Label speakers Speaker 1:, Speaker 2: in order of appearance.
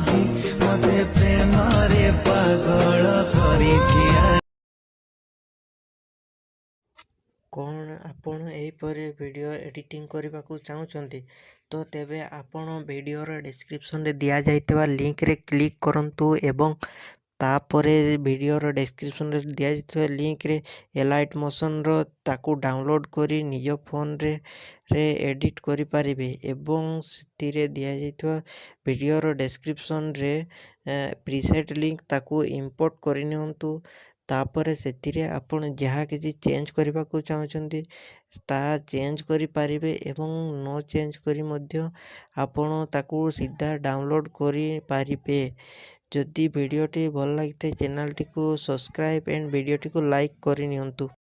Speaker 1: ବୁଝି ମତେ ପ୍ରେମରେ ପାଗଳ କରିଛି।
Speaker 2: କ'ଣ ଆପଣ ଏହିପରି ଭିଡ଼ିଓ ଏଡ଼ିଟିଂ କରିବାକୁ ଚାହୁଁଛନ୍ତି? ତ ତେବେ ଆପଣ ଭିଡ଼ିଓର ଡେସ୍କ୍ରିପସନ୍ରେ ଦିଆଯାଇଥିବା ଲିଙ୍କରେ କ୍ଲିକ୍ କରନ୍ତୁ ଏବଂ ତାପରେ ଭିଡ଼ିଓର ଡେସ୍କ୍ରିପସନ୍ରେ ଦିଆଯାଇଥିବା ଲିଙ୍କରେ ଏଲାଇଟ୍ ମୋସନ୍ର ତାକୁ ଡାଉନଲୋଡ଼୍ କରି ନିଜ ଫୋନ୍ରେ ଏଡ଼ିଟ୍ କରିପାରିବେ ଏବଂ ସେଥିରେ ଦିଆଯାଇଥିବା ଭିଡ଼ିଓର ଡେସ୍କ୍ରିପସନ୍ରେ ପ୍ରିସେଟ୍ ଲିଙ୍କ ତାକୁ ଇମ୍ପୋର୍ଟ କରିନିଅନ୍ତୁ। ତାପରେ ସେଥିରେ ଆପଣ ଯାହା କିଛି ଚେଞ୍ଜ କରିବାକୁ ଚାହୁଁଛନ୍ତି ତାହା ଚେଞ୍ଜ କରିପାରିବେ ଏବଂ ନ ଚେଞ୍ଜ କରି ମଧ୍ୟ ଆପଣ ତାକୁ ସିଧା ଡାଉନଲୋଡ଼୍ କରିପାରିବେ। ଯଦି ଭିଡ଼ିଓଟି ଭଲ ଲାଗିଥାଏ ଚ୍ୟାନେଲଟିକୁ ସବସ୍କ୍ରାଇବ୍ ଆଣ୍ଡ ଭିଡ଼ିଓଟିକୁ ଲାଇକ୍ କରିନିଅନ୍ତୁ।